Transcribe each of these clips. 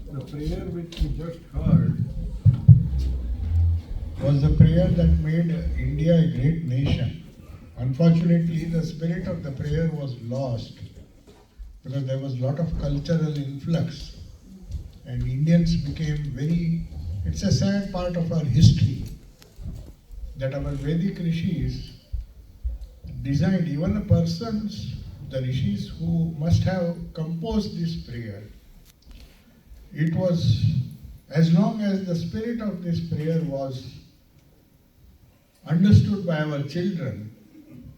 The prayer which we just heard was the prayer that made India a great nation. Unfortunately, the spirit of the prayer was lost because there was a lot of cultural influx and Indians became very, it's a sad part of our history that our Vedic rishis designed, even the persons, the rishis who must have composed this prayer. It was, as long as the spirit of this prayer was understood by our children,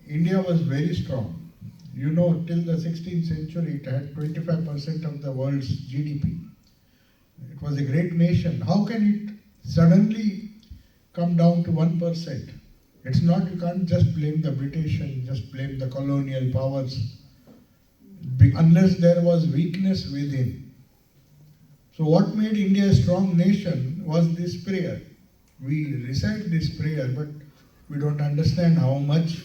India was very strong. You know, till the 16th century, it had 25% of the world's GDP. It was a great nation. How can it suddenly come down to 1%? It's not, you can't just blame the British and just blame the colonial powers, unless there was weakness within. So what made India a strong nation was this prayer. We recite this prayer, but we don't understand how much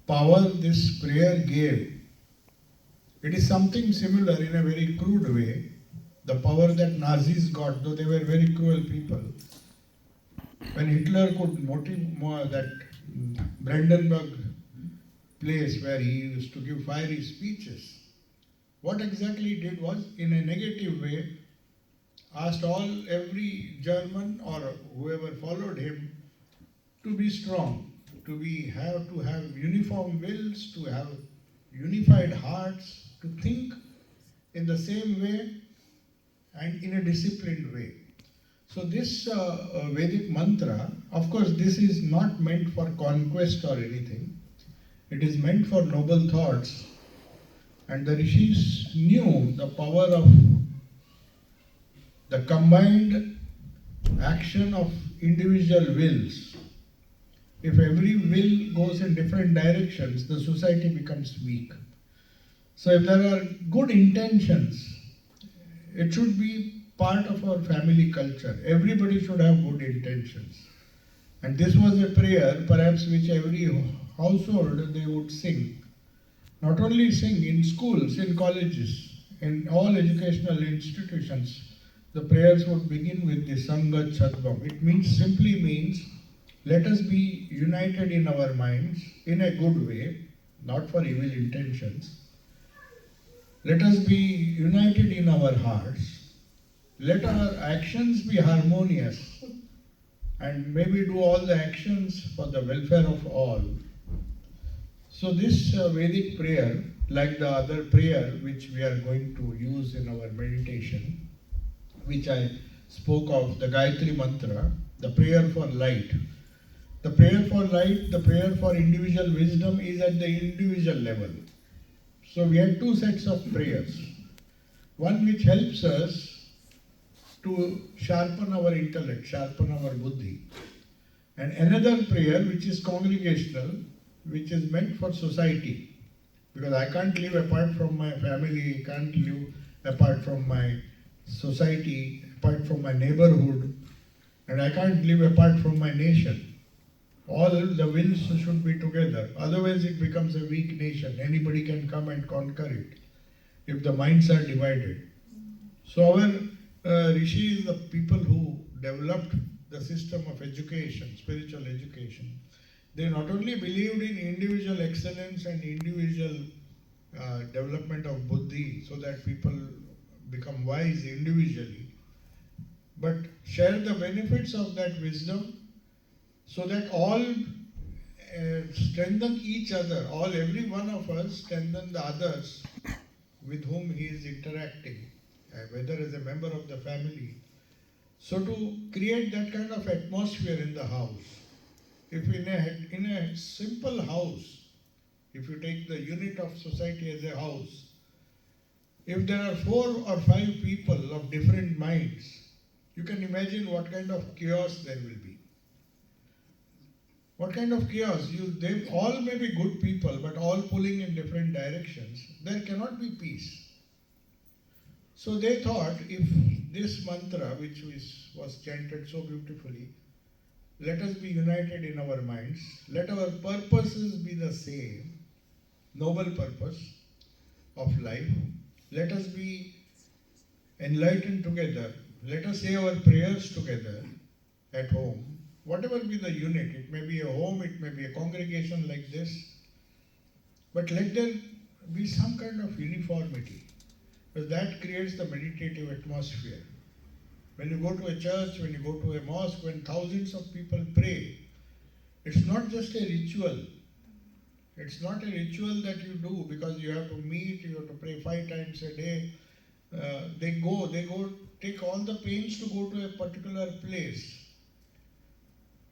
power this prayer gave. It is something similar in a very crude way. The power that Nazis got, though they were very cruel people. When Hitler could motive that Brandenburg place where he used to give fiery speeches, what exactly he did was, in a negative way, asked every German or whoever followed him to be strong, to have uniform wills, to have unified hearts, to think in the same way and in a disciplined way. So this Vedic mantra, of course, this is not meant for conquest or anything. It is meant for noble thoughts. And the rishis knew the power of the combined action of individual wills. If every will goes in different directions, the society becomes weak. So if there are good intentions, it should be part of our family culture. Everybody should have good intentions. And this was a prayer, perhaps, which every household they would sing. Not only sing, in schools, in colleges, in all educational institutions, the prayers would begin with the Sangha Chadvam. It simply means, let us be united in our minds in a good way, not for evil intentions. Let us be united in our hearts. Let our actions be harmonious and maybe do all the actions for the welfare of all. So this Vedic prayer, like the other prayer which we are going to use in our meditation, which I spoke of, the Gayatri Mantra, the prayer for light. The prayer for light, the prayer for individual wisdom is at the individual level. So we have two sets of prayers. One which helps us to sharpen our intellect, sharpen our buddhi. And another prayer which is congregational, which is meant for society. Because I can't live apart from my family, can't live apart from my society, apart from my neighborhood, and I can't live apart from my nation. All the wills should be together. Otherwise it becomes a weak nation. Anybody can come and conquer it if the minds are divided. So our rishis, the people who developed the system of education, spiritual education, they not only believed in individual excellence and individual development of buddhi so that people become wise individually, but share the benefits of that wisdom so that all strengthen each other, every one of us strengthen the others with whom he is interacting, whether as a member of the family. So to create that kind of atmosphere in the house, if in a simple house, if you take the unit of society as a house, if there are 4 or 5 people of different minds, you can imagine what kind of chaos there will be. What kind of chaos? They all may be good people, but all pulling in different directions. There cannot be peace. So they thought, if this mantra, which was chanted so beautifully, let us be united in our minds, let our purposes be the same, noble purpose of life, let us be enlighten together. Let us say our prayers together at home. Whatever be the unit, it may be a home, it may be a congregation like this, but let there be some kind of uniformity, because that creates the meditative atmosphere. When you go to a church, when you go to a mosque, when thousands of people pray, it's not just a ritual. It's not a ritual that you do because you have to meet, you have to pray 5 times a day. They go, take all the pains to go to a particular place.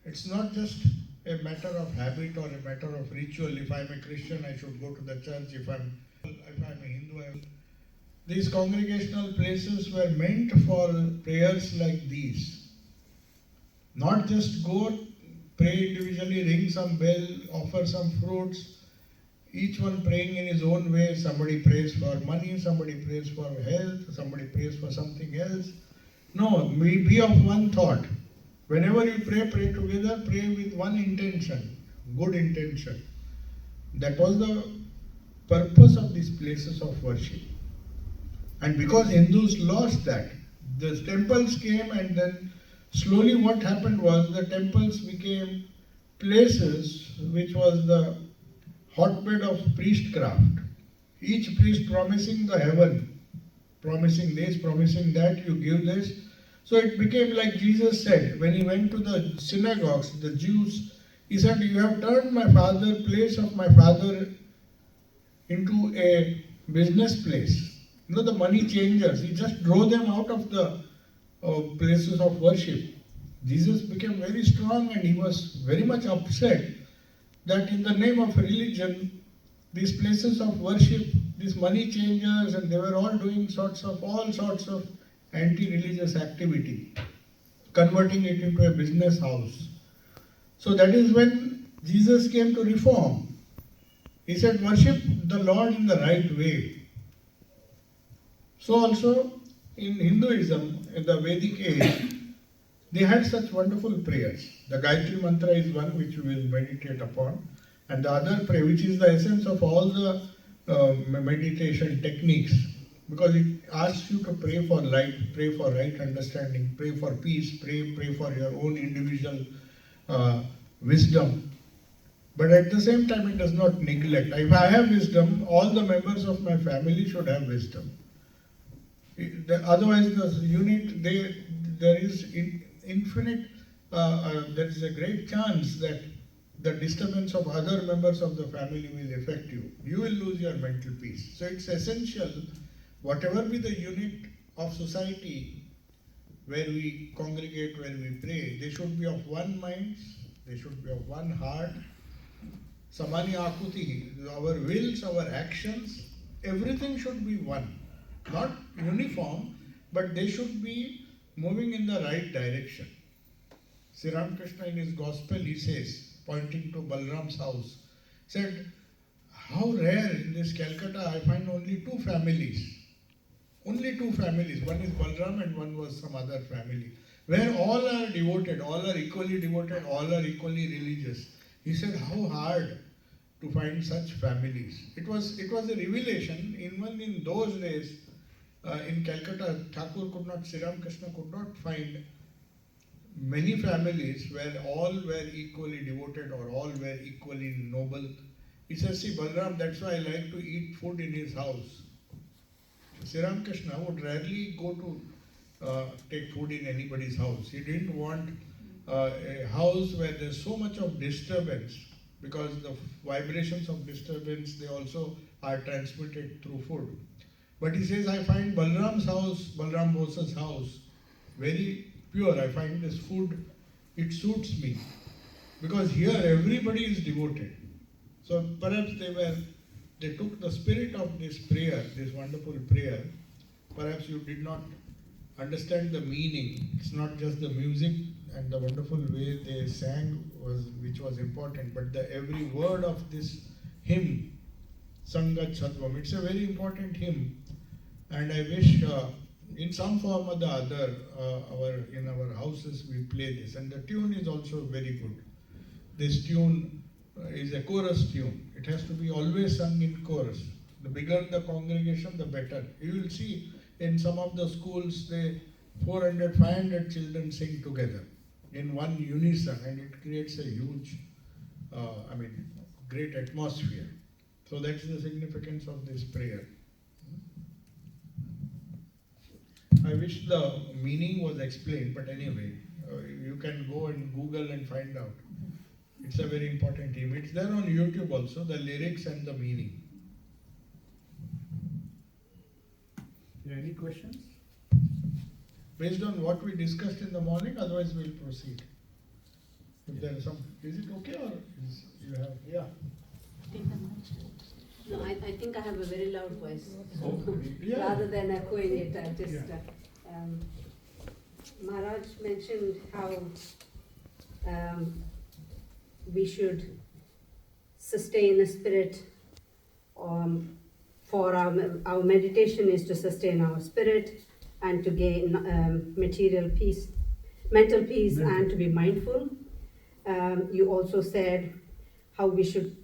It's not just a matter of habit or a matter of ritual. If I'm a Christian, I should go to the church. If I'm a Hindu, these congregational places were meant for prayers like these. Not just go, pray individually, ring some bell, offer some fruits, each one praying in his own way. Somebody prays for money, somebody prays for health, somebody prays for something else. No, we be of one thought. Whenever you pray, pray together, pray with one intention, good intention. That was the purpose of these places of worship. And because Hindus lost that, the temples came, and then slowly what happened was the temples became places which was the hotbed of priestcraft. Each priest promising the heaven, promising this, promising that, you give this. So it became like Jesus said, when he went to the synagogues, the Jews, he said, you have turned my place of my father into a business place. You know, the money changers, he just drove them out of the places of worship. Jesus became very strong, and he was very much upset that in the name of religion, these places of worship, these money changers, and they were all doing all sorts of anti-religious activity, converting it into a business house. So that is when Jesus came to reform. He said, worship the Lord in the right way. So also in Hinduism, in the Vedic age, they had such wonderful prayers. The Gayatri Mantra is one which we will meditate upon, and the other prayer, which is the essence of all the meditation techniques, because it asks you to pray for light, pray for right understanding, pray for peace, pray for your own individual wisdom. But at the same time, it does not neglect. If I have wisdom, all the members of my family should have wisdom. Otherwise, the unit, there is infinite, there is a great chance that the disturbance of other members of the family will affect you. You will lose your mental peace. So it's essential, whatever be the unit of society where we congregate, where we pray, they should be of one mind, they should be of one heart. Samani akuti, our wills, our actions, everything should be one. Not uniform, but they should be moving in the right direction. Sri Ramakrishna in his gospel, he says, pointing to Balram's house, said, how rare in this Calcutta I find only 2 families. Only 2 families. One is Balram and one was some other family, where all are devoted, all are equally devoted, all are equally religious. He said, how hard to find such families. It was a revelation. Even in those days, in Calcutta, Sri Ramakrishna could not find many families where all were equally devoted or all were equally noble. He says, see, Balram, that's why I like to eat food in his house. Sri Ramakrishna would rarely go to take food in anybody's house. He didn't want a house where there's so much of disturbance, because the vibrations of disturbance, they also are transmitted through food. But he says, I find Balram's house, Balram Bosa's house, very pure. I find this food, it suits me. Because here everybody is devoted. So perhaps they took the spirit of this prayer, this wonderful prayer. Perhaps you did not understand the meaning. It's not just the music and the wonderful way they sang which was important, but every word of this hymn, Sangat Sattvam, it's a very important hymn. And I wish in some form or the other, in our houses we play this. And the tune is also very good. This tune is a chorus tune. It has to be always sung in chorus. The bigger the congregation, the better. You will see in some of the schools, 400, 500 children sing together in one unison, and it creates a huge, great atmosphere. So that's the significance of this prayer. I wish the meaning was explained, but anyway, you can go and Google and find out. It's a very important hymn. It's there on YouTube also, the lyrics and the meaning. Any questions? Based on what we discussed in the morning, otherwise we'll proceed. If there is some, is it okay or is you have, yeah? No, I think I have a very loud voice. Oh, yeah. Rather than echoing it, I just, Maharaj mentioned how we should sustain a spirit. For our meditation is to sustain our spirit and to gain material peace, mental peace, and to be mindful. You also said how we should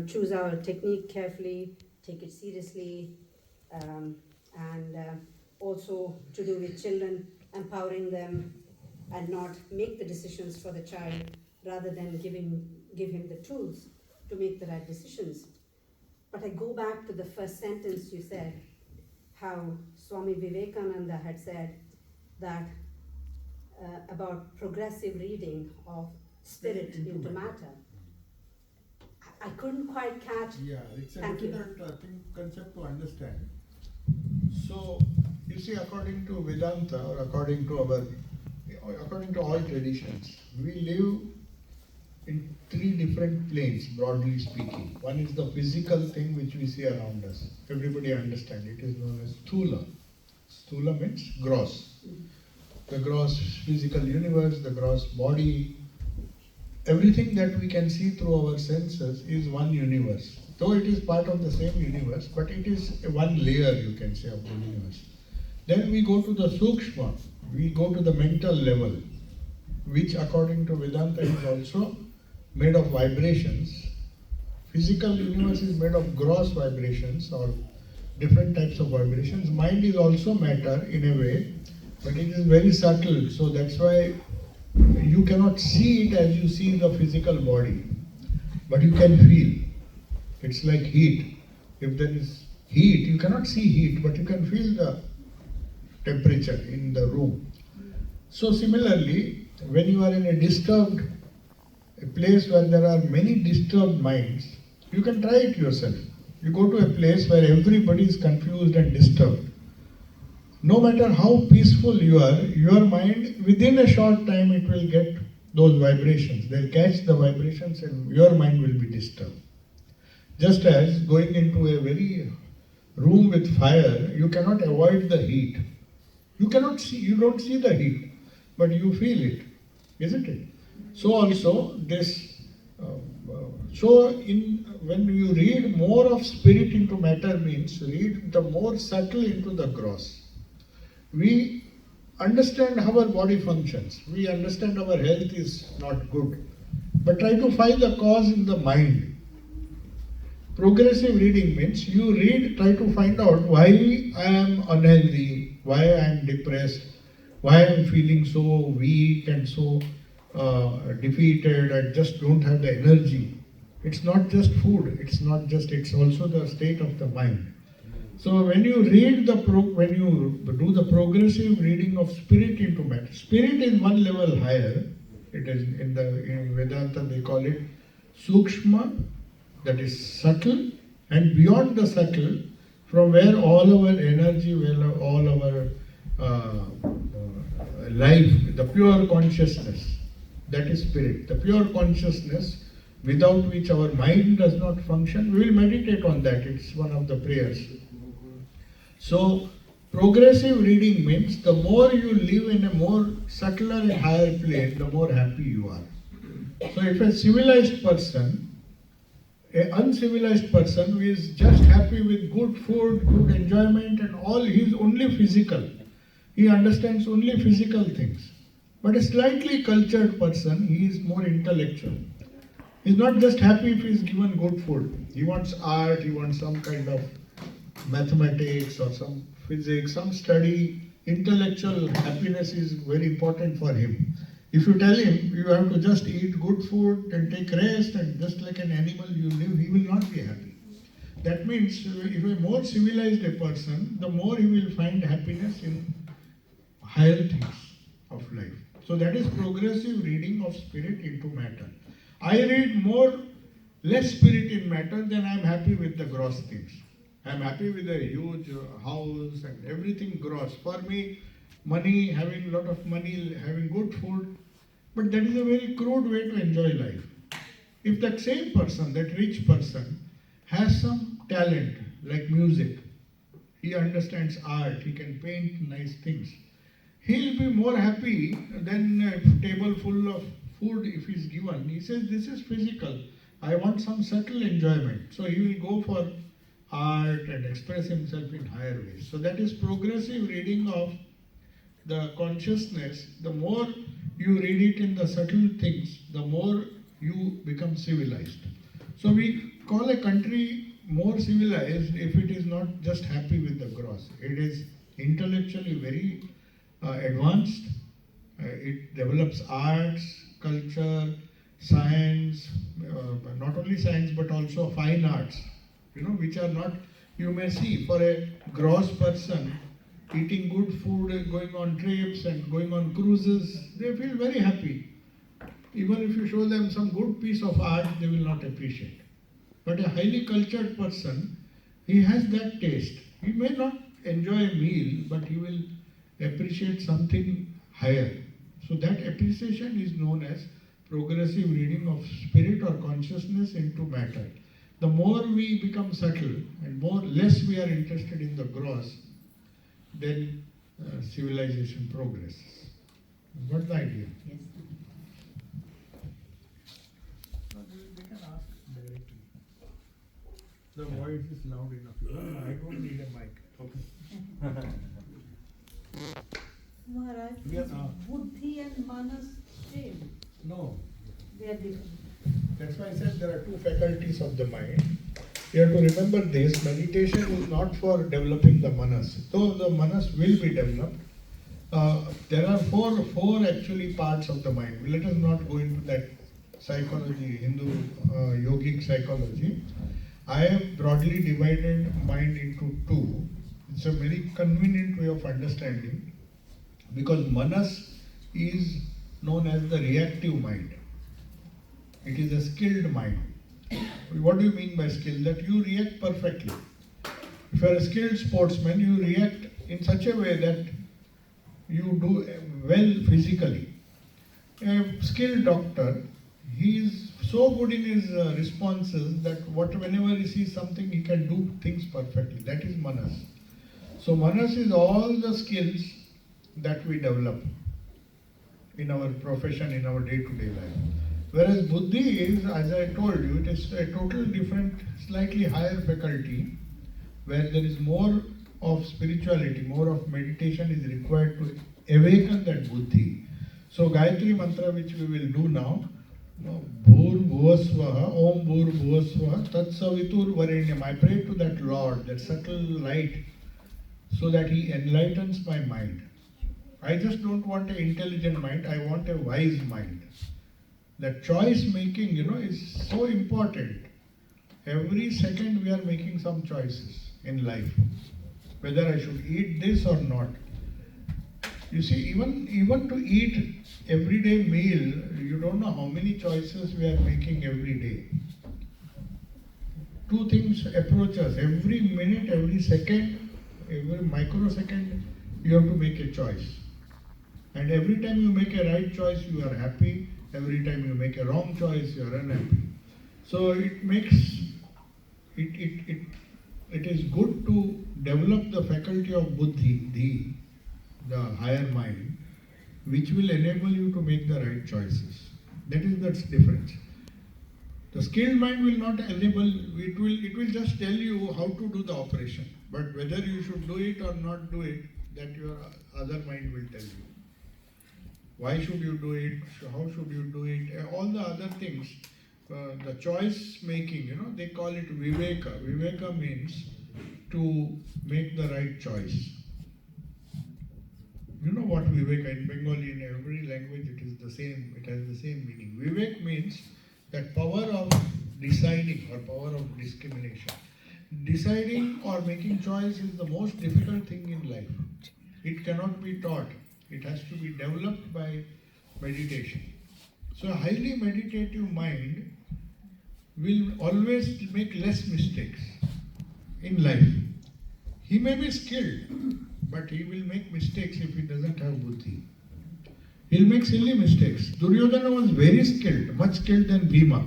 choose our technique carefully, take it seriously, and also to do with children, empowering them and not make the decisions for the child rather than give him the tools to make the right decisions. But I go back to the first sentence you said, how Swami Vivekananda had said that about progressive reading of spirit into matter. I couldn't quite catch. Yeah, it's a Thank difficult concept to understand. So, you see, according to Vedanta or according to all traditions, we live in three different planes, broadly speaking. One is the physical thing which we see around us. Everybody understands it is known as sthula. Sthula means gross. The gross physical universe, the gross body, everything that we can see through our senses is one universe. Though it is part of the same universe, but it is one layer, you can say, of the universe. Then we go to the sukshma, we go to the mental level, which according to Vedanta is also made of vibrations. Physical universe is made of gross vibrations or different types of vibrations. Mind is also matter in a way, but it is very subtle, so that's why you cannot see it as you see the physical body, but you can feel. It's like heat. If there is heat, you cannot see heat, but you can feel the temperature in the room. So similarly, when you are in a place where there are many disturbed minds, you can try it yourself. You go to a place where everybody is confused and disturbed. No matter how peaceful you are, your mind, within a short time, it will get those vibrations. They'll catch the vibrations and your mind will be disturbed. Just as going into a very room with fire, you cannot avoid the heat. You don't see the heat, but you feel it, isn't it? So also this, when you read more of spirit into matter means read the more subtle into the gross. We understand how our body functions. We understand our health is not good. But try to find the cause in the mind. Progressive reading means you read, try to find out why I am unhealthy, why I am depressed, why I am feeling so weak and so defeated, I just don't have the energy. It's not just food, it's also the state of the mind. So when you read when you do the progressive reading of spirit into matter, spirit is one level higher. It is in Vedanta they call it sukshma, that is subtle, and beyond the subtle, from where all our energy, where all our life, the pure consciousness, that is spirit. The pure consciousness without which our mind does not function. We will meditate on that. It's one of the prayers. So, progressive reading means the more you live in a more subtler and higher plane, the more happy you are. So, if a civilized person, an uncivilized person who is just happy with good food, good enjoyment and all, he is only physical. He understands only physical things. But a slightly cultured person, he is more intellectual. He is not just happy if he is given good food. He wants art, he wants some kind of mathematics or some physics, some study, intellectual happiness is very important for him. If you tell him you have to just eat good food and take rest and just like an animal you live, he will not be happy. That means if a more civilized a person, the more he will find happiness in higher things of life. So that is progressive reading of spirit into matter. I read less spirit in matter than I am happy with the gross things. I am happy with a huge house and everything gross. For me, money, having a lot of money, having good food, but that is a very crude way to enjoy life. If that same person, that rich person, has some talent like music, he understands art, he can paint nice things, he'll be more happy than a table full of food if he's given. He says, this is physical. I want some subtle enjoyment. So he will go for art and express himself in higher ways. So that is progressive reading of the consciousness. The more you read it in the subtle things, the more you become civilized. So we call a country more civilized if it is not just happy with the gross. It is intellectually very advanced. It develops arts, culture, science, not only science but also fine arts, which are not, you may see for a gross person, eating good food, going on trips and going on cruises, they feel very happy. Even if you show them some good piece of art, they will not appreciate. But a highly cultured person, he has that taste. He may not enjoy a meal, but he will appreciate something higher. So that appreciation is known as progressive reading of spirit or consciousness into matter. The more we become subtle and less we are interested in the gross, then civilization progresses. What's the idea? Yes. No, they can ask directly. The voice is loud enough. I don't need a mic. Okay. Maharaj, Yeah, is buddhi and manas same? No. They are different. That's why I said there are two faculties of the mind. You have to remember this, meditation is not for developing the manas. Though the manas will be developed, there are four actually parts of the mind. Let us not go into that psychology, Hindu yogic psychology. I have broadly divided mind into two. It's a very convenient way of understanding because manas is known as the reactive mind. It is a skilled mind. What do you mean by skill? That you react perfectly. If you are a skilled sportsman, you react in such a way that you do well physically. A skilled doctor, he is so good in his responses that whenever he sees something, he can do things perfectly. That is manas. So manas is all the skills that we develop in our profession, in our day-to-day life. Whereas buddhi is, as I told you, it is a total different, slightly higher faculty where there is more of spirituality, more of meditation is required to awaken that buddhi. So Gayatri mantra which we will do now, Bhur Bhuvasvaha, Om Bhur Bhuvasvaha, Tat Savitur Varenyam. I pray to that Lord, that subtle light, so that He enlightens my mind. I just don't want an intelligent mind, I want a wise mind. That choice making, is so important. Every second we are making some choices in life. Whether I should eat this or not. You see, even to eat everyday meal, you don't know how many choices we are making every day. Two things approach us. Every minute, every second, every microsecond, you have to make a choice. And every time you make a right choice, you are happy. Every time you make a wrong choice, you are unhappy. So it makes it is good to develop the faculty of buddhi, the higher mind, which will enable you to make the right choices. That is the difference. The skilled mind will not enable, it will just tell you how to do the operation. But whether you should do it or not do it, that your other mind will tell you. Why should you do it? How should you do it? All the other things, the choice making, they call it viveka. Viveka means to make the right choice. You know what Vivek, in Bengali, in every language it is the same, it has the same meaning. Vivek means that power of deciding or power of discrimination. Deciding or making choice is the most difficult thing in life. It cannot be taught. It has to be developed by meditation. So a highly meditative mind will always make less mistakes in life. He may be skilled, but he will make mistakes if he doesn't have buddhi. He'll make silly mistakes. Duryodhana was very skilled, much skilled than Bhima.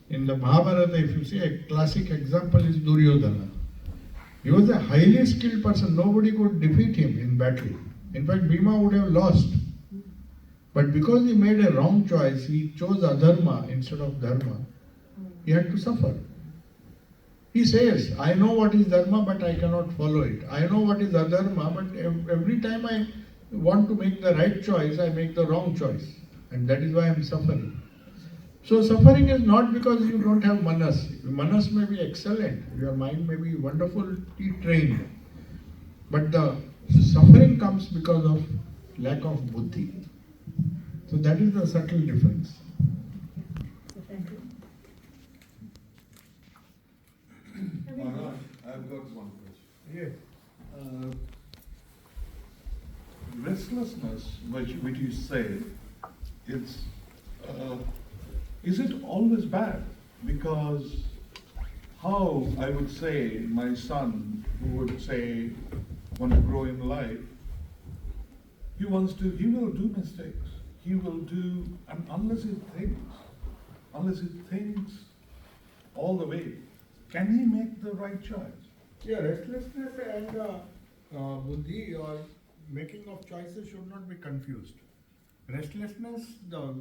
In the Mahabharata, if you see, a classic example is Duryodhana. He was a highly skilled person. Nobody could defeat him in battle. In fact, Bhima would have lost. But because he made a wrong choice, he chose adharma instead of dharma, he had to suffer. He says, I know what is dharma, but I cannot follow it. I know what is adharma, but every time I want to make the right choice, I make the wrong choice. And that is why I am suffering. So suffering is not because you don't have manas. Manas may be excellent, your mind may be wonderfully trained. But the suffering comes because of lack of buddhi. So that is the subtle difference. Thank you. Maharaj, I've got one question. Yes. Restlessness, which you say, is it always bad? Because how I would say my son, who would say want to grow in life, he will do mistakes. He will do, and unless he thinks all the way, can he make the right choice? Yeah, restlessness and buddhi or making of choices should not be confused. Restlessness, the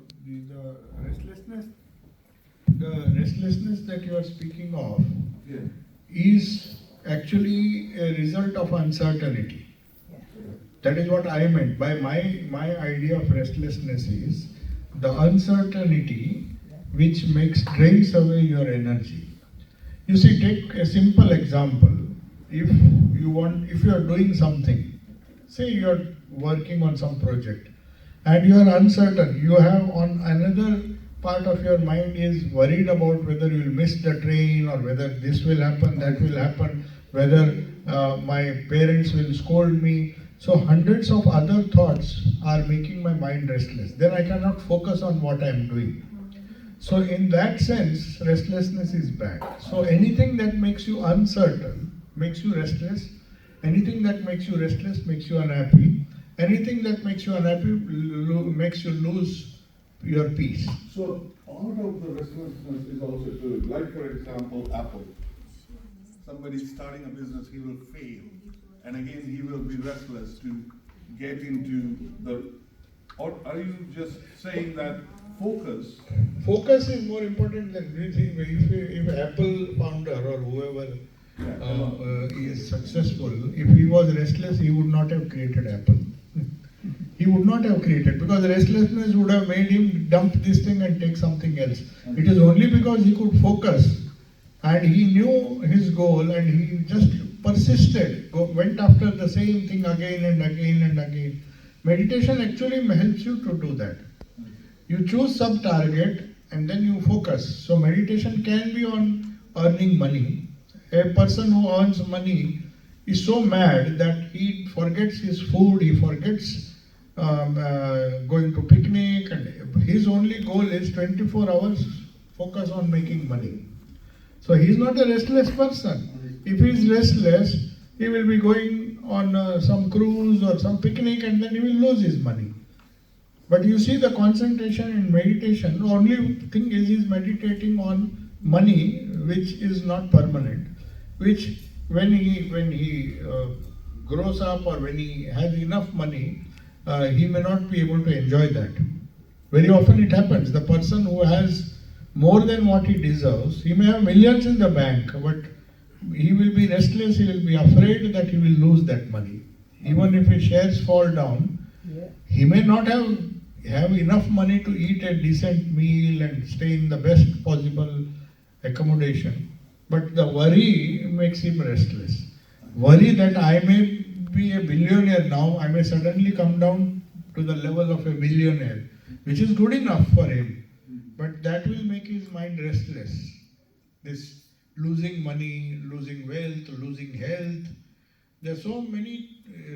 restlessness that you are speaking of Yeah. is actually a result of uncertainty. That is what I meant by my idea of restlessness is the uncertainty which drains away your energy. You see, take a simple example. If you are doing something, say you are working on some project and you are uncertain, you have on another part of your mind is worried about whether you will miss the train or whether this will happen, that will happen, whether my parents will scold me. So hundreds of other thoughts are making my mind restless. Then I cannot focus on what I am doing. So in that sense, restlessness is bad. So anything that makes you uncertain makes you restless. Anything that makes you restless makes you unhappy. Anything that makes you unhappy makes you lose your peace. So part of the restlessness is also to, like for example, Apple. Somebody starting a business, he will fail. And again, he will be restless to get into the, or are you just saying that focus? Focus is more important than anything. If Apple founder or whoever is successful, if he was restless, he would not have created Apple. He would not have created, because restlessness would have made him dump this thing and take something else. It is only because he could focus and he knew his goal and he just persisted, went after the same thing again and again and again. Meditation actually helps you to do that. You choose some target and then you focus. So meditation can be on earning money. A person who earns money is so mad that he forgets his food, he forgets going to picnic, and his only goal is 24 hours focus on making money. So he is not a restless person. If he is restless, he will be going on some cruise or some picnic and then he will lose his money. But you see the concentration in meditation, the only thing is he is meditating on money which is not permanent, which when he grows up or when he has enough money, he may not be able to enjoy that. Very often it happens, the person who has more than what he deserves, he may have millions in the bank, but he will be restless, he will be afraid that he will lose that money. Even if his shares fall down, he may not have enough money to eat a decent meal and stay in the best possible accommodation. But the worry makes him restless. Worry that I may be a billionaire now, I may suddenly come down to the level of a millionaire, which is good enough for him. But that will make his mind restless. This losing money, losing wealth, losing health. There are so many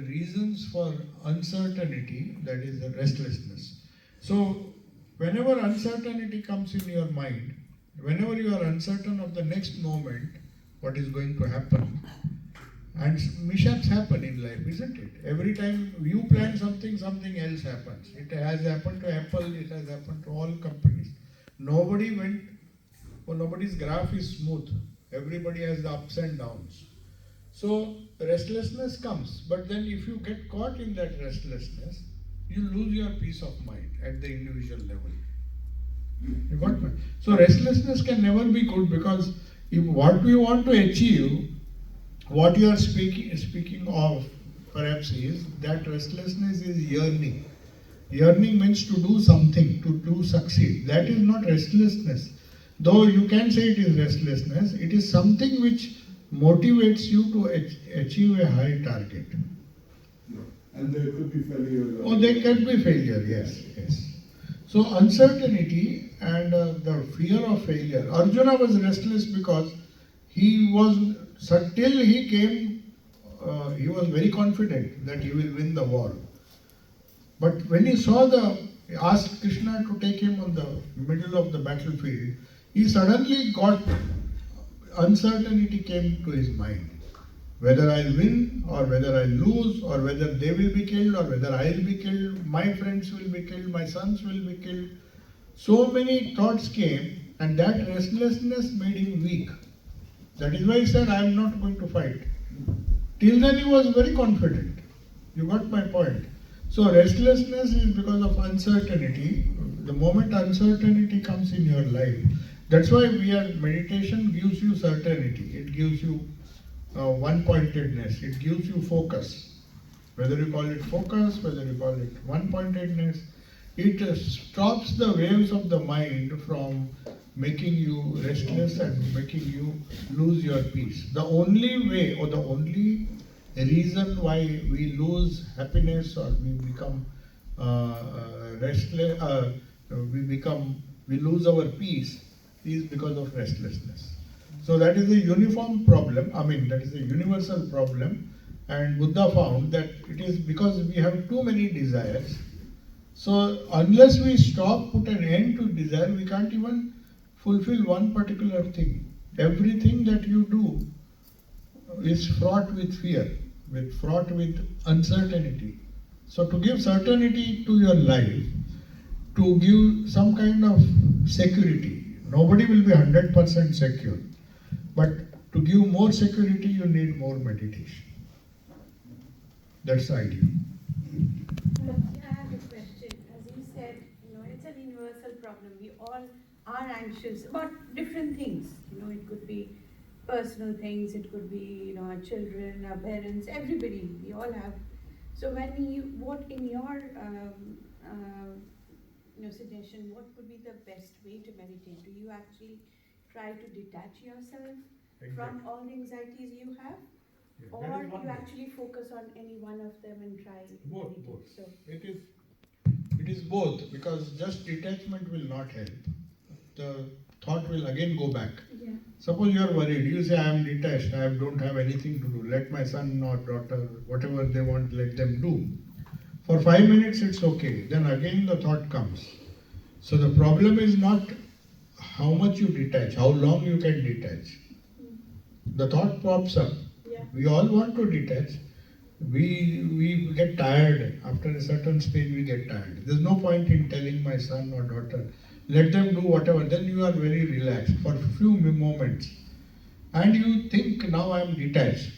reasons for uncertainty, that is the restlessness. So, whenever uncertainty comes in your mind, whenever you are uncertain of the next moment, what is going to happen, and mishaps happen in life, isn't it? Every time you plan something, something else happens. It has happened to Apple, it has happened to all companies. Nobody's graph is smooth. Everybody has the ups and downs. So restlessness comes, but then if you get caught in that restlessness, you lose your peace of mind at the individual level. You got me? So restlessness can never be good, because if what we want to achieve, what you are speaking of perhaps is that restlessness is yearning. Yearning means to do something, to succeed. That is not restlessness. Though you can say it is restlessness, it is something which motivates you to achieve a high target. And there could be failure. Oh, there can be failure, yes. So uncertainty and the fear of failure. Arjuna was restless because he was, till he came, he was very confident that he will win the war. But when he asked Krishna to take him on the middle of the battlefield, he suddenly got, uncertainty came to his mind. Whether I'll win or whether I'll lose, or whether they will be killed or whether I'll be killed, my friends will be killed, my sons will be killed. So many thoughts came, and that restlessness made him weak. That is why he said, I am not going to fight. Till then he was very confident. You got my point. So restlessness is because of uncertainty. The moment uncertainty comes in your life, that's why meditation gives you certainty. It gives you one-pointedness. It gives you focus. Whether you call it focus, whether you call it one-pointedness, it stops the waves of the mind from making you restless and making you lose your peace. The only way, or the only reason why we lose happiness, or we become restless, we lose our peace, is because of restlessness. So that is a uniform problem, that is a universal problem, and Buddha found that it is because we have too many desires. So unless we stop, put an end to desire, we can't even fulfill one particular thing. Everything that you do is fraught with fear, fraught with uncertainty. So to give certainty to your life, to give some kind of security, nobody will be 100% secure. But to give more security, you need more meditation. That's the idea. I have a question. As you said, it's an universal problem. We all are anxious about different things. It could be personal things, it could be, our children, our parents, everybody. We all have. So what in your suggestion, what would be the best way to meditate? Do you actually try to detach yourself from all the anxieties you have? Yeah, Or do you actually focus on any one of them and try both. So It is both, because just detachment will not help. The thought will again go back. yeah. Suppose you are worried, you say, I am detached, I don't have anything to do, let my son or daughter, whatever they want, let them do. For 5 minutes it's okay, then again the thought comes. So the problem is not how much you detach, how long you can detach. The thought pops up. Yeah. We all want to detach. We get tired. After a certain stage we get tired. There's no point in telling my son or daughter, let them do whatever. Then you are very relaxed for a few moments. And you think, now I am detached.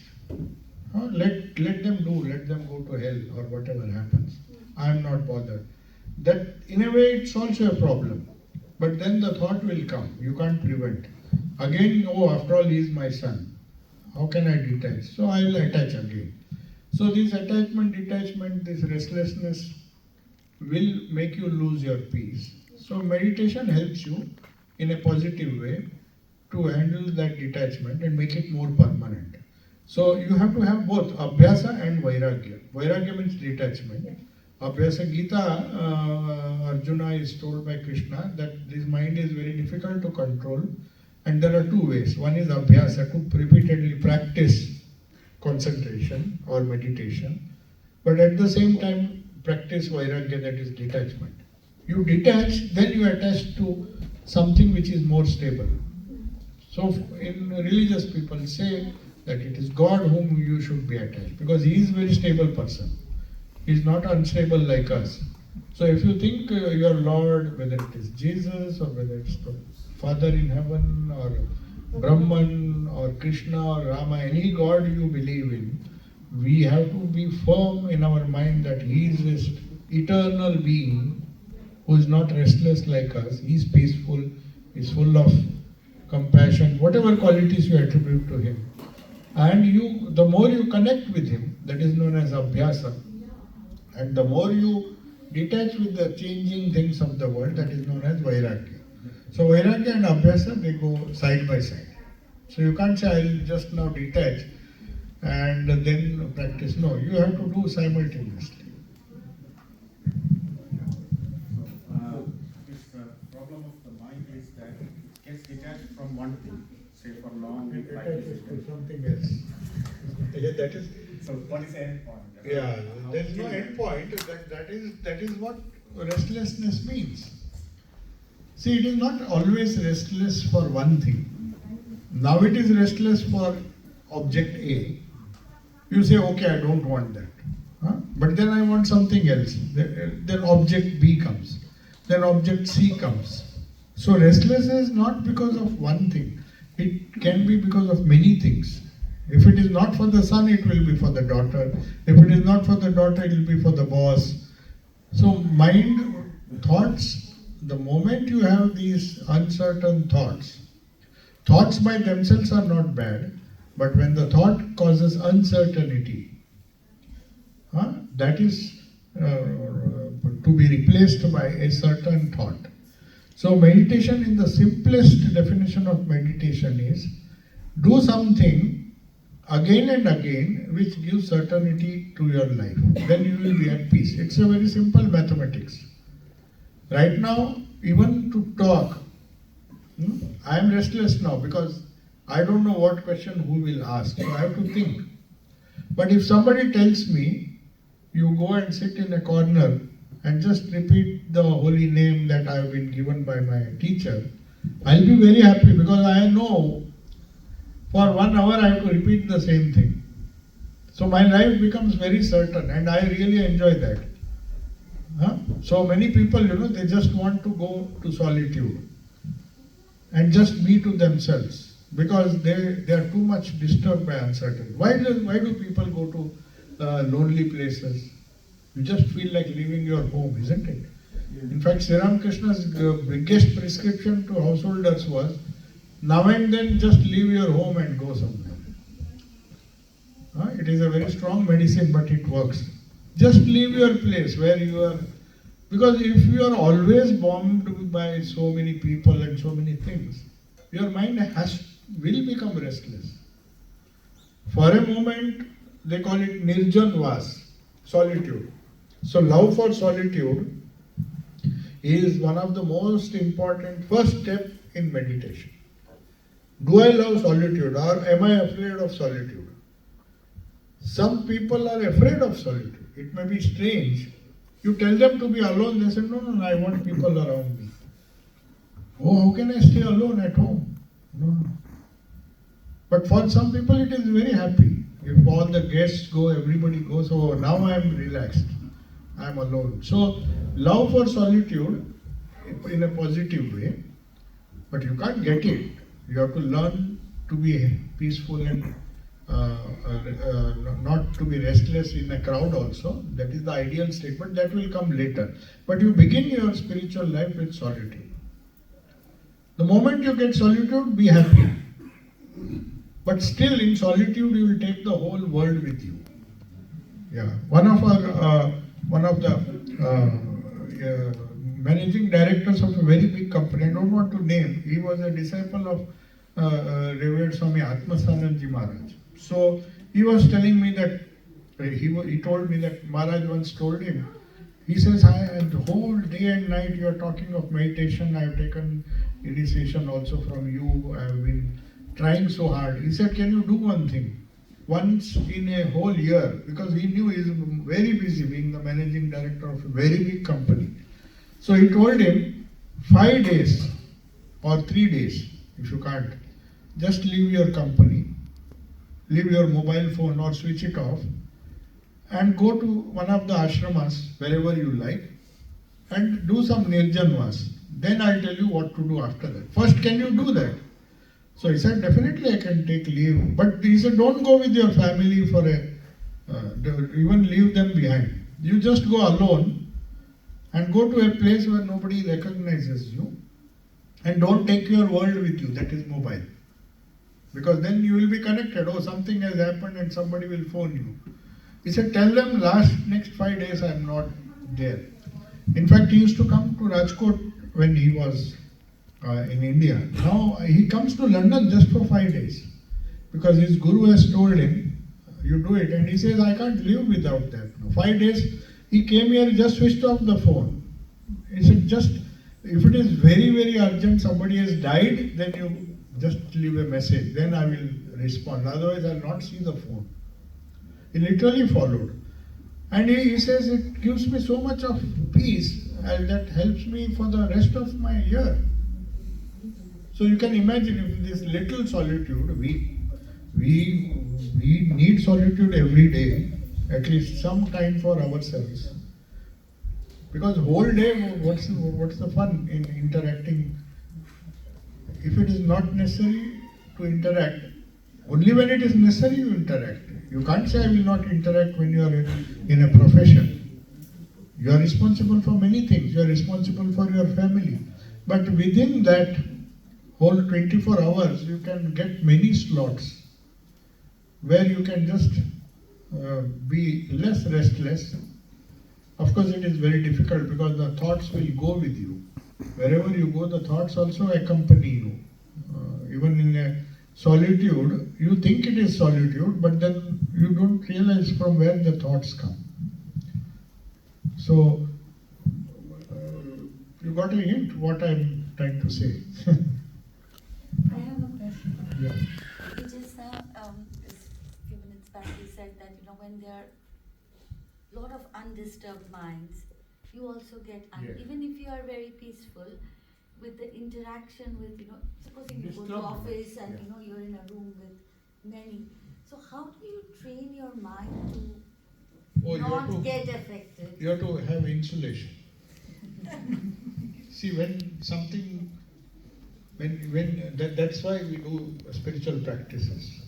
Let them do, let them go to hell or whatever happens. I am not bothered. That in a way it's also a problem. But then the thought will come. You can't prevent. Again, after all he is my son. How can I detach? So I will attach again. So this attachment, detachment, this restlessness will make you lose your peace. So meditation helps you in a positive way to handle that detachment and make it more permanent. So you have to have both Abhyasa and Vairagya. Vairagya means detachment. Abhyasa Gita, Arjuna is told by Krishna that this mind is very difficult to control, and there are two ways. One is Abhyasa, to repeatedly practice concentration or meditation, but at the same time practice Vairagya, that is detachment. You detach, then you attach to something which is more stable. So in religious people say that it is God whom you should be attached, because he is a very stable person. He is not unstable like us. So if you think your Lord, whether it is Jesus or whether it's the Father in heaven or Brahman or Krishna or Rama, any God you believe in, we have to be firm in our mind that he is this eternal being who is not restless like us. He is peaceful, he is full of compassion, whatever qualities you attribute to him. And the more you connect with him, that is known as Abhyasa, and the more you detach with the changing things of the world, that is known as Vairagya. So Vairagya and Abhyasa, they go side by side. So you can't say, I'll just now detach and then practice. No, you have to do simultaneously. This problem of the mind is that it gets detached from one thing, say for long. It attaches to something else. Yeah, that is. So what is the end point? Yeah, there is no end point. That is what restlessness means. See, it is not always restless for one thing. Now it is restless for object A. You say, okay, I don't want that. Huh? But then I want something else. Then object B comes. Then object C comes. So restless is not because of one thing. It can be because of many things. If it is not for the son, it will be for the daughter. If it is not for the daughter, it will be for the boss. So mind, thoughts, the moment you have these uncertain thoughts by themselves are not bad, but when the thought causes uncertainty, that is to be replaced by a certain thought. So meditation, in the simplest definition of meditation, is do something again and again which gives certainty to your life. Then you will be at peace. It's a very simple mathematics. Right now, even to talk, I am restless now because I don't know what question who will ask. So I have to think. But if somebody tells me, you go and sit in a corner and just repeat the holy name that I have been given by my teacher, I'll be very happy because I know for 1 hour I have to repeat the same thing. So my life becomes very certain and I really enjoy that. So many people, they just want to go to solitude and just be to themselves because they are too much disturbed by uncertainty. Why do people go to lonely places? You just feel like leaving your home, isn't it? In fact, Sri Ramakrishna's biggest prescription to householders was, now and then just leave your home and go somewhere. It is a very strong medicine, but it works. Just leave your place where you are. Because if you are always bombed by so many people and so many things, your mind will become restless. For a moment, they call it Nirjan Vas, solitude. So love for solitude is one of the most important first step in meditation. Do I love solitude or am I afraid of solitude? Some people are afraid of solitude. It may be strange. You tell them to be alone, they say, no, I want people around me. Oh, how can I stay alone at home? No. But for some people it is very happy. If all the guests go, everybody goes, oh, now I am relaxed. I am alone. So, love for solitude in a positive way, but you can't get it. You have to learn to be peaceful and not to be restless in a crowd also. That is the ideal state, but that will come later. But you begin your spiritual life with solitude. The moment you get solitude, be happy. But still in solitude you will take the whole world with you. Yeah. One of the managing directors of a very big company, I don't want to name, he was a disciple of revered Swami Sarvasthananda Maharaj. So he was telling me that he told me that Maharaj once told him, he says, the whole day and night you are talking of meditation. I have taken initiation also from you. I have been trying so hard. He said, can you do one thing? Once in a whole year, because he knew he is very busy being the managing director of a very big company. So he told him, 5 days or 3 days, if you can't, just leave your company, leave your mobile phone or switch it off, and go to one of the ashramas, wherever you like, and do some nirjan vas. Then I'll tell you what to do after that. First, can you do that? So he said, definitely I can take leave. But he said, don't go with your family for even leave them behind. You just go alone and go to a place where nobody recognizes you. And don't take your world with you, that is mobile. Because then you will be connected. Oh, something has happened and somebody will phone you. He said, tell them next 5 days I am not there. In fact, he used to come to Rajkot when he was in India. Now he comes to London just for 5 days. Because his guru has told him, you do it. And he says, I can't live without that. 5 days, he came here, just switched off the phone. He said, just, if it is very, very urgent, somebody has died, then you just leave a message. Then I will respond. Otherwise, I will not see the phone. He literally followed. And he says, it gives me so much of peace and that helps me for the rest of my year. So you can imagine if this little solitude, we need solitude every day, at least some time for ourselves. Because whole day, what's the fun in interacting? If it is not necessary to interact, only when it is necessary you interact. You can't say I will not interact when you are in a profession. You are responsible for many things. You are responsible for your family. But within that whole 24 hours, you can get many slots where you can just be less restless. Of course, it is very difficult because the thoughts will go with you. Wherever you go, the thoughts also accompany you. Even in a solitude, you think it is solitude, but then you don't realize from where the thoughts come. So, you got a hint what I'm trying to say. I have a question. Yeah. You just now, this few minutes back, you said that, when there are a lot of undisturbed minds, you also get, Yeah. even if you are very peaceful, with the interaction with, supposing you go to Disturbed. office and, Yeah. you're in a room with many. So how do you train your mind to Oh, you have not to- get affected? You have to have insulation. See, that's why we do spiritual practices.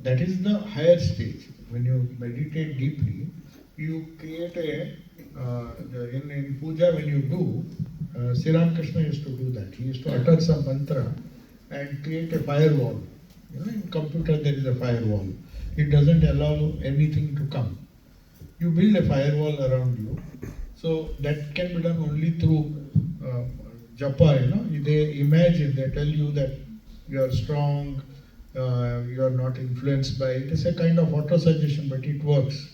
That is the higher stage. When you meditate deeply, you create in puja when you do, Sri Ramakrishna used to do that. He used to utter some mantra and create a firewall. In computer there is a firewall. It doesn't allow anything to come. You build a firewall around you. So that can be done only through japa. They imagine, they tell you that you are strong, you are not influenced by it. It's a kind of auto-suggestion, but it works.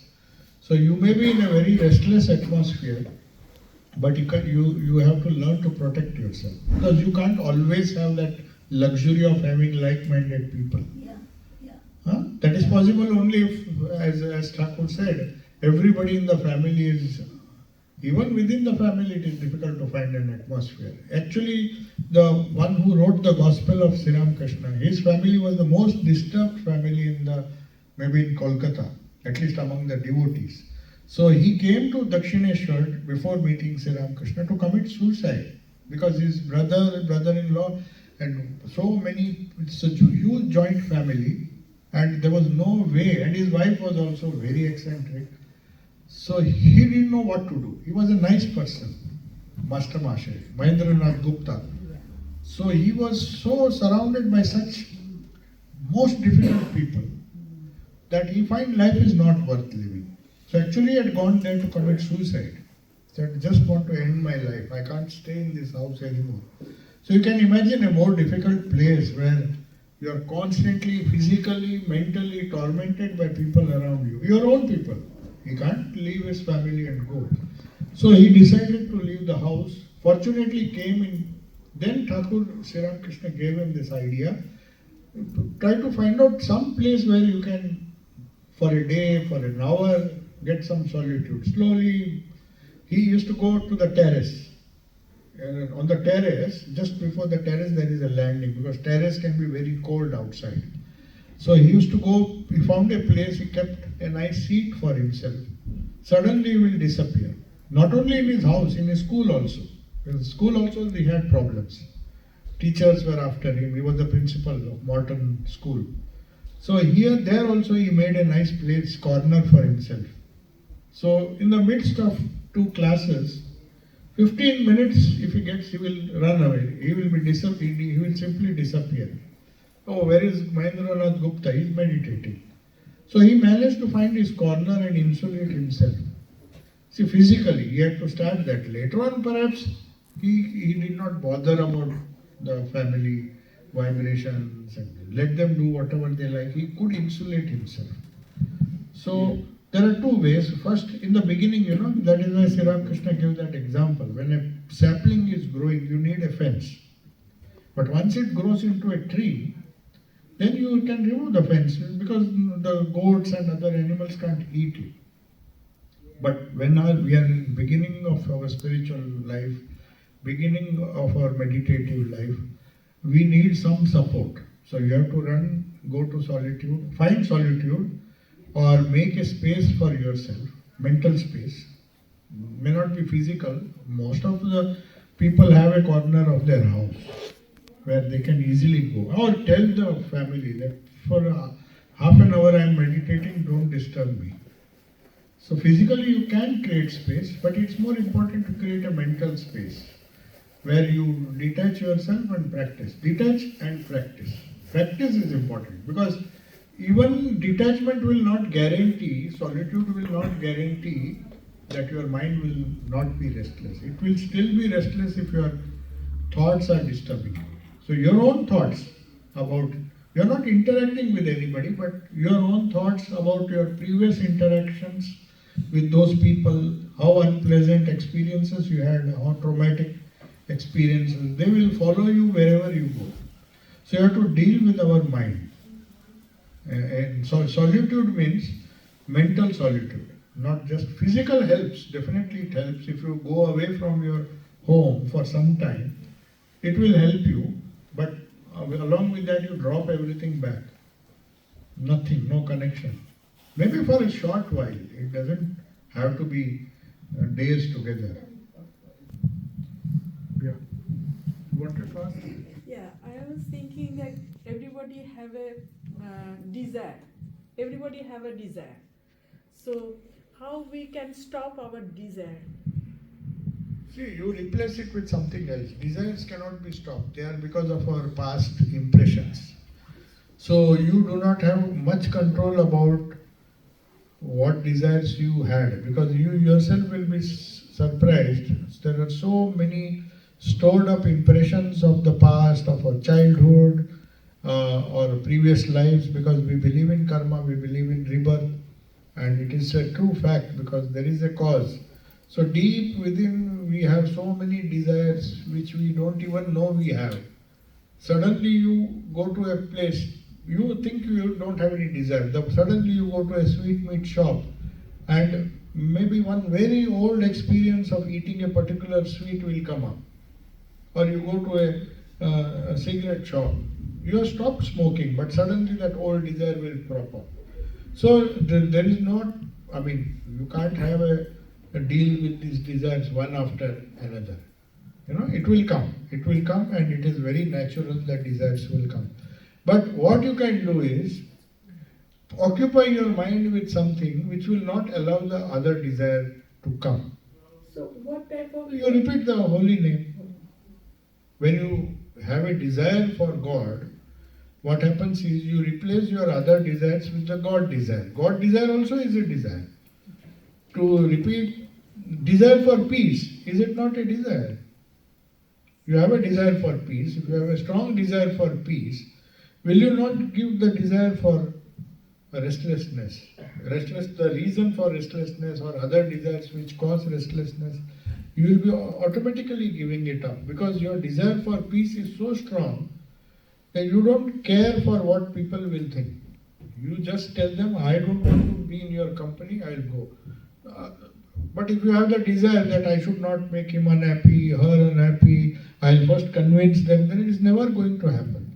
So you may be in a very restless atmosphere, but you have to learn to protect yourself. Because you can't always have that luxury of having like-minded people. Yeah. That is possible only if, as Thakur said, everybody in the family is, even within the family it is difficult to find an atmosphere. Actually, the one who wrote the Gospel of Sri Ramakrishna, his family was the most disturbed family maybe in Kolkata, at least among the devotees. So he came to Dakshineshwar before meeting Sri Ramakrishna to commit suicide because his brother-in-law and so many, it's a huge joint family and there was no way, and his wife was also very eccentric. So he didn't know what to do. He was a nice person, Master Mashe, Mahendranath Gupta. So he was so surrounded by such most difficult people that he find life is not worth living. So actually he had gone there to commit suicide. He said, just want to end my life. I can't stay in this house anymore. So you can imagine a more difficult place where you are constantly physically, mentally tormented by people around you, your own people. He can't leave his family and go. So he decided to leave the house. Fortunately came in, then Thakur Sri Ramakrishna gave him this idea. Try to find out some place where you can, for a day, for an hour, get some solitude. Slowly, he used to go to the terrace. On the terrace, just before the terrace there is a landing, because terrace can be very cold outside. So he used to go, he found a place, he kept a nice seat for himself. Suddenly he will disappear. Not only in his house, in his school also. In school also he had problems. Teachers were after him, he was the principal of Morton School. So there also he made a nice place, corner for himself. So in the midst of two classes, 15 minutes if he gets, he will run away. He will simply disappear. Oh, where is Mahendranath Gupta? He is meditating. So he managed to find his corner and insulate himself. See, physically, he had to start that. Later on, perhaps, he did not bother about the family vibrations and let them do whatever they like. He could insulate himself. So there are two ways. First, in the beginning, that is why Sri Ramakrishna gave that example. When a sapling is growing, you need a fence. But once it grows into a tree, then you can remove the fence because the goats and other animals can't eat it. But when we are in the beginning of our spiritual life, beginning of our meditative life, we need some support. So you have to go to solitude, find solitude, or make a space for yourself, mental space. May not be physical. Most of the people have a corner of their house where they can easily go. Or tell the family that for half an hour I am meditating, don't disturb me. So physically you can create space, but it's more important to create a mental space where you detach yourself and practice. Detach and practice. Practice is important because even detachment will not guarantee, solitude will not guarantee that your mind will not be restless. It will still be restless if your thoughts are disturbing you. So your own thoughts about, you're not interacting with anybody, but your own thoughts about your previous interactions with those people, how unpleasant experiences you had, how traumatic experiences, they will follow you wherever you go. So you have to deal with our mind. And so solitude means mental solitude, not just physical helps. Definitely it helps. If you go away from your home for some time, it will help you, but along with that you drop everything back. Nothing, no connection. Maybe for a short while. It doesn't have to be days together. Yeah. You wanted to ask? Yeah, I was thinking that everybody have a desire. Everybody have a desire. So how we can stop our desire? See, you replace it with something else. Desires cannot be stopped. They are because of our past impressions. So you do not have much control about what desires you had, because you yourself will be surprised. There are so many stored up impressions of the past, of our childhood, or previous lives, because we believe in karma, we believe in rebirth, and it is a true fact because there is a cause. So deep within we have so many desires which we don't even know we have. Suddenly you go to a place, you think you don't have any desire. Suddenly you go to a sweetmeat shop and maybe one very old experience of eating a particular sweet will come up. Or you go to a cigarette shop. You have stopped smoking, but suddenly that old desire will crop up. So there is not, you can't have a deal with these desires one after another. It will come. It will come, and it is very natural that desires will come. But what you can do is occupy your mind with something which will not allow the other desire to come. So what type of... You repeat the holy name. When you have a desire for God, what happens is you replace your other desires with the God desire. God desire also is a desire. To repeat, desire for peace, is it not a desire? You have a desire for peace. If you have a strong desire for peace, will you not give the desire for restlessness? The reason for restlessness or other desires which cause restlessness, you will be automatically giving it up because your desire for peace is so strong that you don't care for what people will think. You just tell them, I don't want to be in your company, I'll go. But if you have the desire that I should not make him unhappy, her unhappy, I'll first convince them, then it is never going to happen.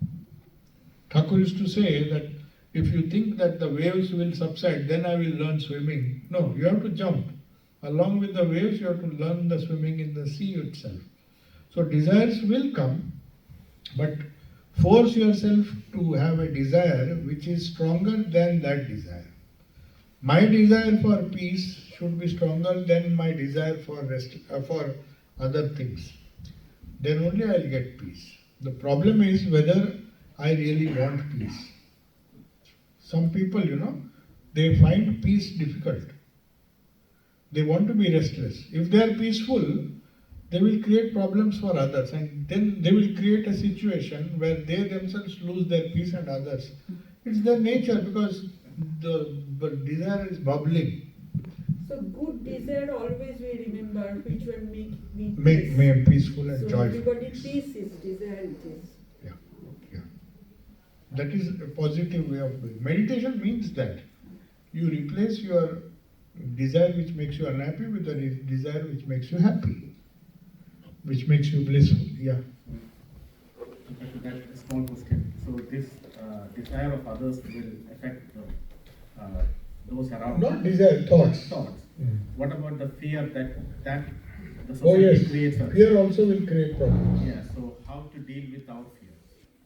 Thakur used to say that if you think that the waves will subside, then I will learn swimming. No, you have to jump. Along with the waves, you have to learn the swimming in the sea itself. So desires will come, but force yourself to have a desire which is stronger than that desire. My desire for peace should be stronger than my desire for for other things. Then only I'll get peace. The problem is whether I really want peace. Some people, they find peace difficult. They want to be restless. If they are peaceful, they will create problems for others, and then they will create a situation where they themselves lose their peace and others. It's their nature because the desire is bubbling. So good desire always we remember which one make Make peaceful and so joyful. everybody peace is desire it is. Yeah. That is a positive way of doing. Meditation means that you replace your desire which makes you unhappy with the desire which makes you happy, which makes you blissful. Yeah. That small question. So this desire of others will affect those around. Not desire, thoughts. Thoughts. Mm. What about the fear that the Oh society yes, creates us? fear also will create problems. Yeah. So how to deal with our fear?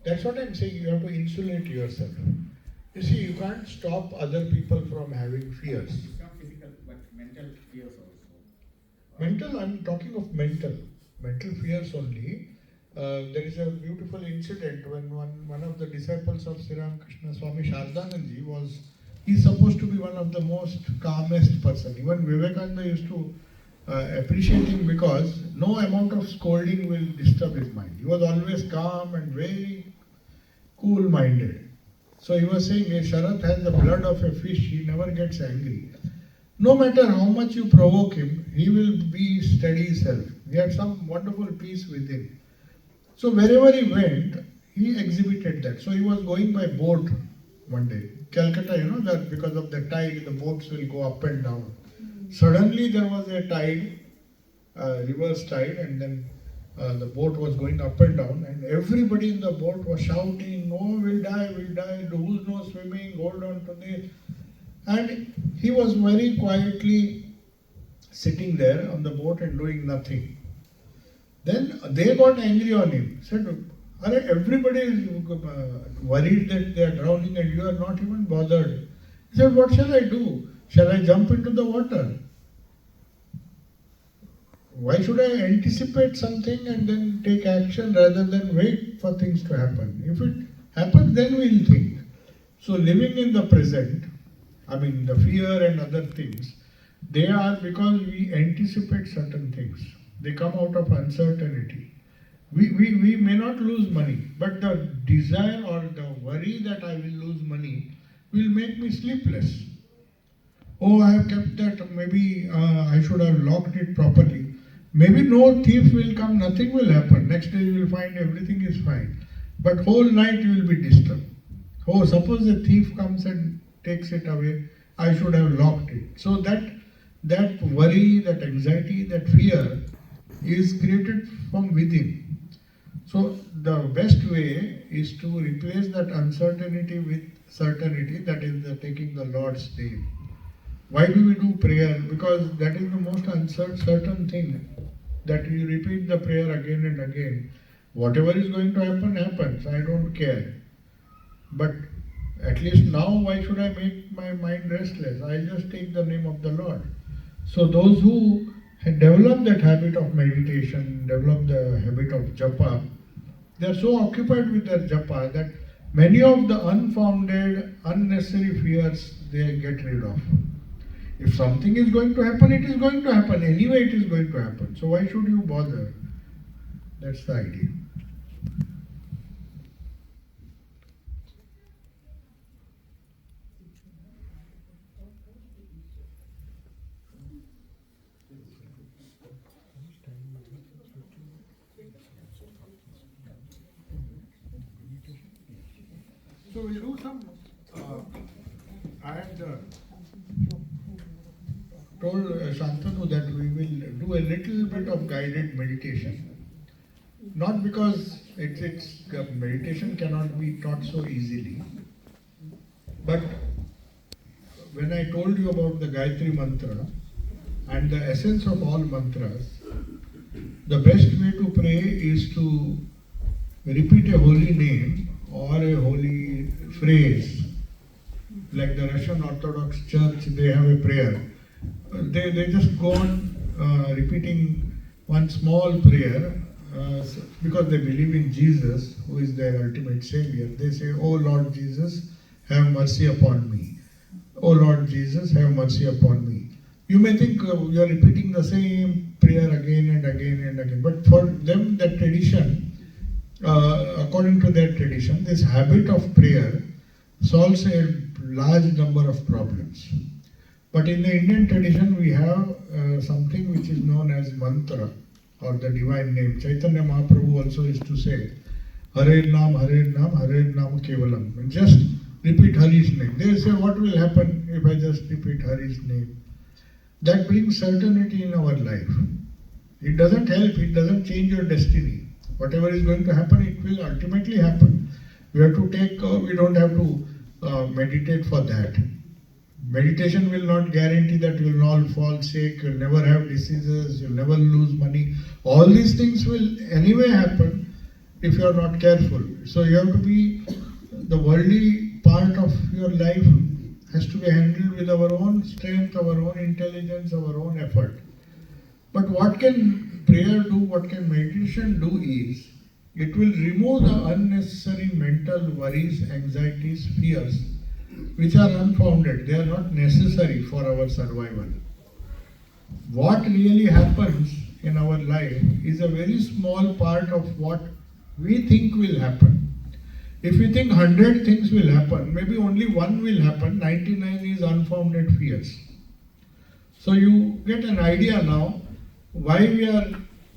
That's what I'm saying. You have to insulate yourself. You see, you can't stop other people from having fears. It's not physical, but mental fears also. Mental, I'm talking of mental fears only. There is a beautiful incident when one of the disciples of Sri Ramakrishna, Swami Sarvasthananda he's supposed to be one of the most calmest person. Even Vivekananda used to appreciate him because no amount of scolding will disturb his mind. He was always calm and very cool-minded. So he was saying, a Sharat has the blood of a fish, he never gets angry. No matter how much you provoke him, he will be steady self. He had some wonderful peace within. So wherever he went, he exhibited that. So he was going by boat one day. Calcutta, that because of the tide, the boats will go up and down. Suddenly there was a tide, reverse tide, and then the boat was going up and down, and everybody in the boat was shouting, "No, we'll die, who's no swimming, hold on to this." And he was very quietly sitting there on the boat and doing nothing. Then they got angry on him, said, everybody is worried that they are drowning and you are not even bothered. He said, what shall I do? Shall I jump into the water? Why should I anticipate something and then take action rather than wait for things to happen? If it happens, then we will think. So living in the present, the fear and other things, they are because we anticipate certain things. They come out of uncertainty. We may not lose money, but the desire or the worry that I will lose money will make me sleepless. Oh, I have kept that, maybe I should have locked it properly. Maybe no thief will come, nothing will happen. Next day you will find everything is fine. But whole night you will be disturbed. Oh, suppose a thief comes and takes it away, I should have locked it. So that worry, that anxiety, that fear is created from within. So the best way is to replace that uncertainty with certainty, that is taking the Lord's name. Why do we do prayer? Because that is the most uncertain thing, that you repeat the prayer again and again. Whatever is going to happen, happens. I don't care. But at least now, why should I make my mind restless? I'll just take the name of the Lord. So those who develop that habit of meditation, develop the habit of japa, they are so occupied with their japa that many of the unfounded, unnecessary fears they get rid of. If something is going to happen, it is going to happen. Anyway, it is going to happen. So why should you bother? That's the idea. So we'll do some, I had Told Shantanu that we will do a little bit of guided meditation. Not because meditation cannot be taught so easily, but when I told you about the Gayatri mantra and the essence of all mantras, the best way to pray is to repeat a holy name or a holy phrase. Like the Russian Orthodox Church, they have a prayer. They just go on repeating one small prayer because they believe in Jesus, who is their ultimate savior. They say, "Oh Lord Jesus, have mercy upon me. Oh Lord Jesus, have mercy upon me." You may think you are repeating the same prayer again and again and again, but for them, that tradition, according to their tradition, this habit of prayer solves a large number of problems. But in the Indian tradition, we have something which is known as mantra or the divine name. Chaitanya Mahaprabhu also used to say, Hare Nam, Hare Nam, Hare Nam Kevalam. Just repeat Hari's name. They say, what will happen if I just repeat Hari's name? That brings certainty in our life. It doesn't help, it doesn't change your destiny. Whatever is going to happen, it will ultimately happen. We have to take, we don't have to meditate for that. Meditation will not guarantee that you will not fall sick, you'll never have diseases, you'll never lose money. All these things will anyway happen if you are not careful. So you have to be, the worldly part of your life has to be handled with our own strength, our own intelligence, our own effort. But what can prayer do, what can meditation do is, it will remove the unnecessary mental worries, anxieties, fears, which are unfounded. They are not necessary for our survival. What really happens in our life is a very small part of what we think will happen. If we think 100 things will happen, maybe only one will happen, 99 is unfounded fears. So you get an idea now why we are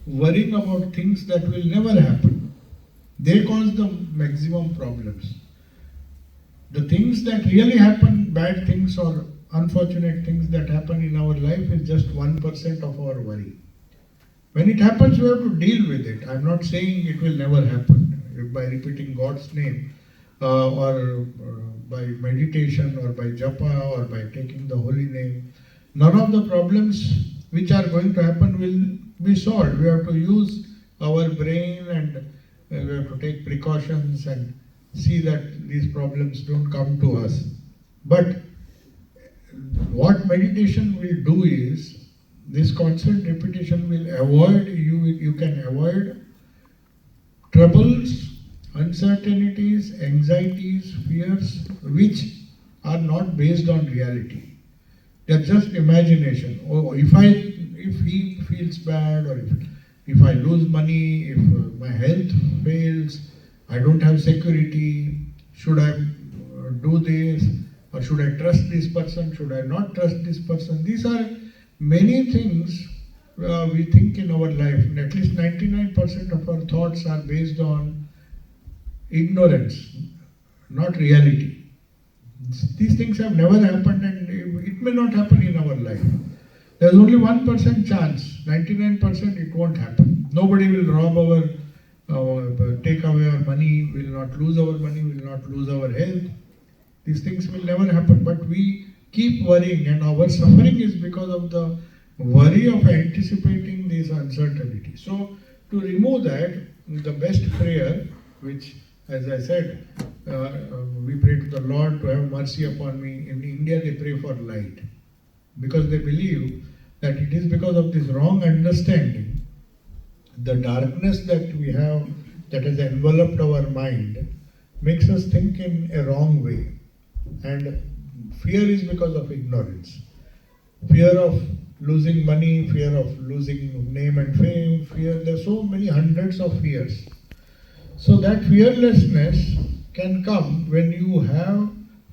worrying about things that will never happen. They cause the maximum problems. The things that really happen, bad things or unfortunate things that happen in our life is just 1% of our worry. When it happens, we have to deal with it. I'm not saying it will never happen by repeating God's name or by meditation or by japa or by taking the holy name. None of the problems which are going to happen will be solved. We have to use our brain and we have to take precautions and see that these problems don't come to us. But what meditation will do is, this constant repetition will avoid, you can avoid troubles, uncertainties, anxieties, fears, which are not based on reality. They are just imagination. Oh, if he feels bad, or if I lose money, if my health fails, I don't have security, should I do this, or should I trust this person, should I not trust this person? These are many things we think in our life, and at least 99% of our thoughts are based on ignorance, not reality. These things have never happened and it may not happen in our life. There's only 1% chance, 99% it won't happen. Nobody will rob take away our money, will not lose our money, will not lose our health. These things will never happen, but we keep worrying, and our suffering is because of the worry of anticipating this uncertainty. So to remove that, the best prayer, which as I said, we pray to the Lord to have mercy upon me. In India they pray for light, because they believe that it is because of this wrong understanding, the darkness that we have, that has enveloped our mind, makes us think in a wrong way. And fear is because of ignorance. Fear of losing money, fear of losing name and fame, fear, there's so many hundreds of fears. So that fearlessness can come when you have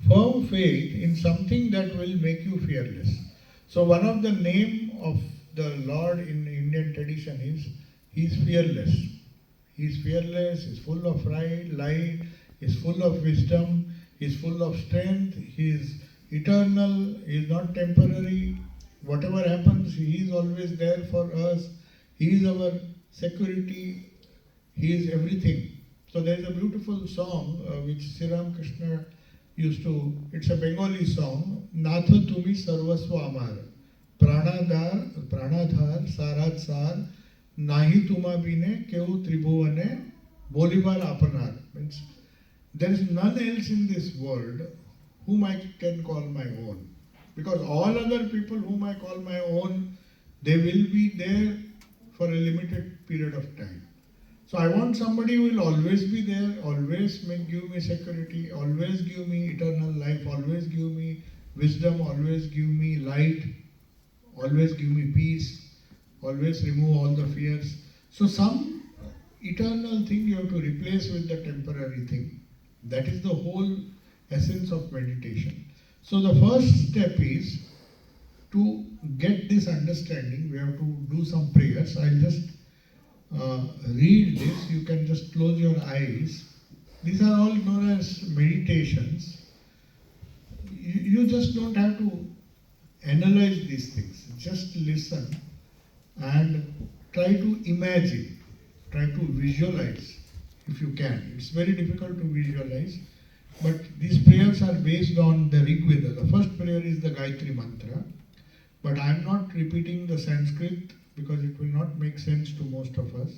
firm faith in something that will make you fearless. So one of the name of the Lord in Indian tradition is He is fearless. He is fearless, He is full of light, He is full of wisdom, He is full of strength, He is eternal, He is not temporary. Whatever happens, He is always there for us. He is our security, He is everything. So there is a beautiful song which Sri Ramakrishna used to, it's a Bengali song, Nath Tumi Sarvasva Amar, Pranadhar, Sarat Sar, Nahi Tuma Bine, Keu Tribhuvane, Bolibar Apanar. Means there is none else in this world whom I can call my own. Because all other people whom I call my own, they will be there for a limited period of time. So I want somebody who will always be there, always give me security, always give me eternal life, always give me wisdom, always give me light, always give me peace, always remove all the fears. So some eternal thing you have to replace with the temporary thing. That is the whole essence of meditation. So the first step is to get this understanding. We have to do some prayers. I'll just read this. You can just close your eyes. These are all known as meditations. You just don't have to analyze these things. Just listen and try to imagine, try to visualize if you can. It's very difficult to visualize, but these prayers are based on the Rig Veda. The first prayer is the Gayatri Mantra, but I am not repeating the Sanskrit because it will not make sense to most of us.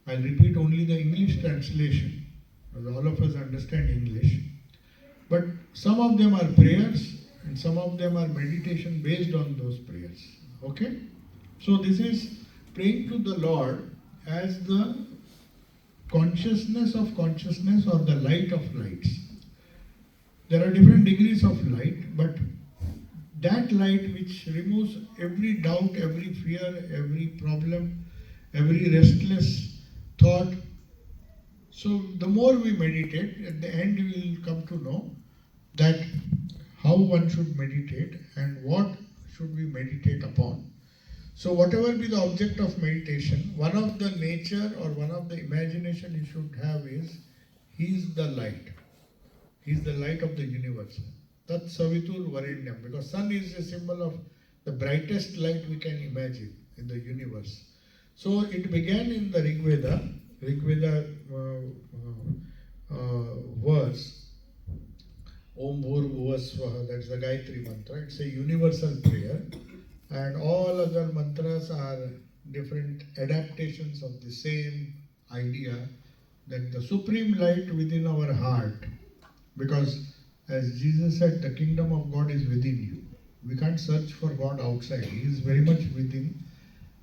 I'll repeat only the English translation, because all of us understand English. But some of them are prayers and some of them are meditation based on those prayers. Okay? So this is praying to the Lord as the consciousness of consciousness or the light of lights. There are different degrees of light, but that light which removes every doubt, every fear, every problem, every restless thought. So the more we meditate, at the end we will come to know that how one should meditate and what should we meditate upon. So whatever be the object of meditation, one of the nature or one of the imagination you should have is, He is the light. He is the light of the universe. Tat Savitur Varenyam, because sun is a symbol of the brightest light we can imagine in the universe. So it began in the Rig Veda verse, Om Bhur Bhuva Swaha, that's the Gayatri Mantra. It's a universal prayer, and all other mantras are different adaptations of the same idea, that the supreme light within our heart, because as Jesus said, the kingdom of God is within you. We can't search for God outside. He is very much within.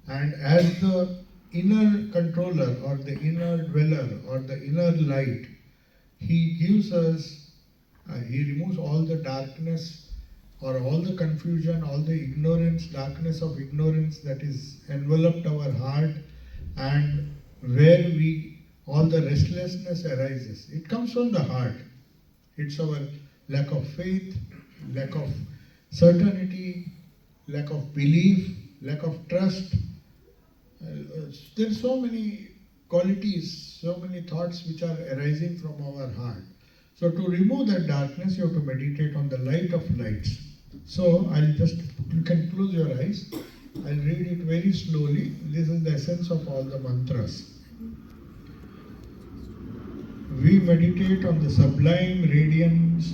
And as the inner controller or the inner dweller or the inner light, He gives us, He removes all the darkness or all the confusion, all the ignorance, darkness of ignorance that is enveloped our heart, and where all the restlessness arises. It comes from the heart. It's our lack of faith, lack of certainty, lack of belief, lack of trust. There are so many qualities, so many thoughts which are arising from our heart. So to remove that darkness, you have to meditate on the light of lights. So you can close your eyes. I'll read it very slowly. This is the essence of all the mantras. We meditate on the sublime radiance